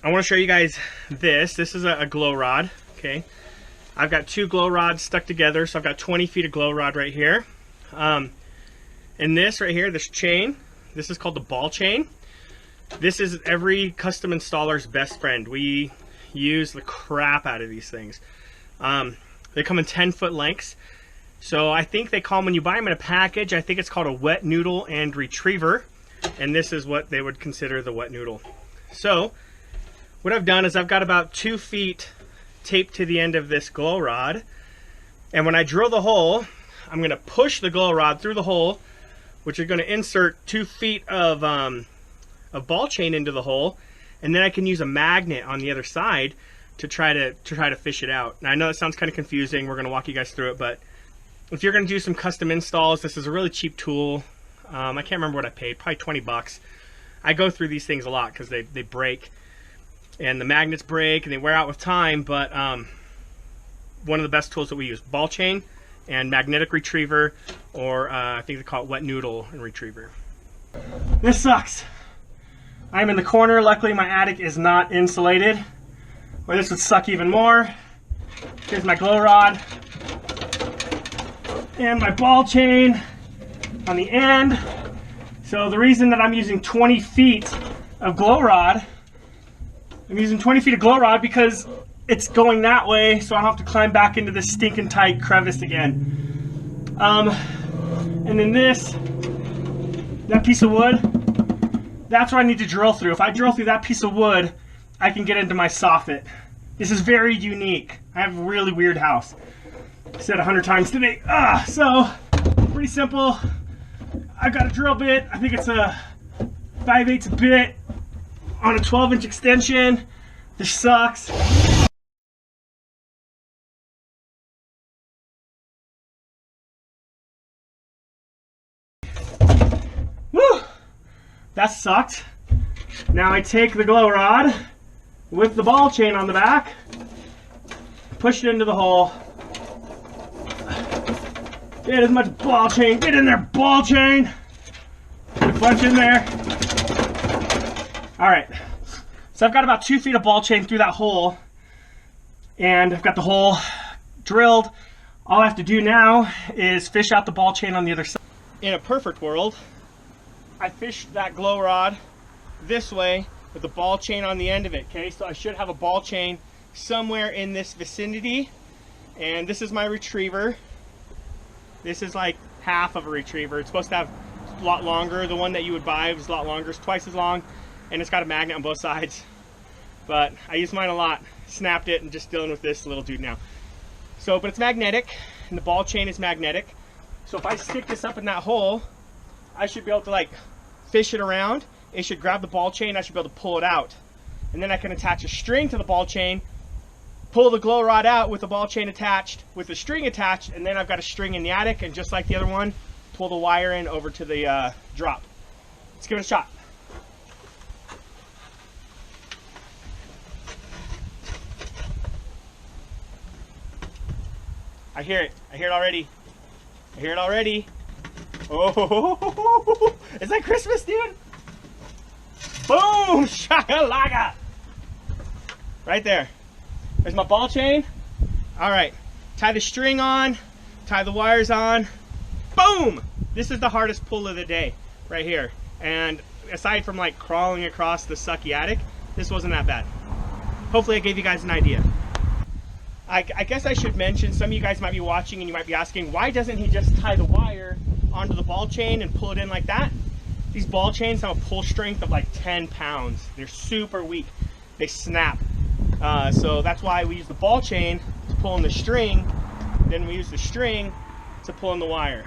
I want to show you guys this. This is a glow rod, okay? I've got 2 glow rods stuck together, so I've got 20 feet of glow rod right here. And this right here, this chain, this is called the ball chain. This is every custom installer's best friend. We use the crap out of these things. They come in 10-foot lengths. So I think they call them, when you buy them in a package, I think it's called a wet noodle and retriever. And this is what they would consider the wet noodle. So what I've done is I've got about 2 feet taped to the end of this glow rod. And when I drill the hole, I'm going to push the glow rod through the hole, which is going to insert 2 feet of ball chain into the hole. And then I can use a magnet on the other side to try to fish it out. Now I know that sounds kind of confusing. We're going to walk you guys through it, but if you're going to do some custom installs, this is a really cheap tool. I can't remember what I paid, probably 20 bucks. I go through these things a lot because they break, and the magnets break and they wear out with time, but one of the best tools that we use, ball chain and magnetic retriever, or I think they call it wet noodle and retriever. This sucks. I'm in the corner. Luckily my attic is not insulated, or this would suck even more. Here's my glow rod and my ball chain on the end. So the reason that I'm using 20 feet of glow rod, I'm using 20 feet of glow rod because it's going that way, so I don't have to climb back into this stinking tight crevice again. And then that piece of wood, that's what I need to drill through. If I drill through that piece of wood, I can get into my soffit. This is very unique. I have a really weird house. I said 100 times today. So pretty simple. I've got a drill bit. I think it's a 5/8 bit on a 12-inch extension. This sucks. Woo! That sucked. Now I take the glow rod with the ball chain on the back, push it into the hole. Get as much ball chain, get in there, ball chain. Put a bunch in there. All right, so I've got about 2 feet of ball chain through that hole, and I've got the hole drilled. All I have to do now is fish out the ball chain on the other side. In a perfect world, I fish that glow rod this way with the ball chain on the end of it, okay? So I should have a ball chain somewhere in this vicinity, and this is my retriever. This is like half of a retriever. It's supposed to have a lot longer. The one that you would buy was a lot longer. It's twice as long, and it's got a magnet on both sides. But I use mine a lot. Snapped it and just dealing with this little dude now. So, but it's magnetic, and the ball chain is magnetic. So if I stick this up in that hole, I should be able to like fish it around. It should grab the ball chain. I should be able to pull it out. And then I can attach a string to the ball chain, pull the glow rod out with the ball chain attached, with the string attached, and then I've got a string in the attic, and just like the other one, pull the wire in over to the drop. Let's give it a shot. I hear it. I hear it already. I hear it already. Oh, is that Christmas, dude? Boom! Shakalaka! Right there. There's my ball chain. All right, tie the string on, tie the wires on. Boom! This is the hardest pull of the day right here. And aside from like crawling across the sucky attic, this wasn't that bad. Hopefully I gave you guys an idea. I guess I should mention, some of you guys might be watching and you might be asking, why doesn't he just tie the wire onto the ball chain and pull it in like that? These ball chains have a pull strength of like 10 pounds. They're super weak. They snap. So that's why we use the ball chain to pull in the string. Then we use the string to pull in the wire.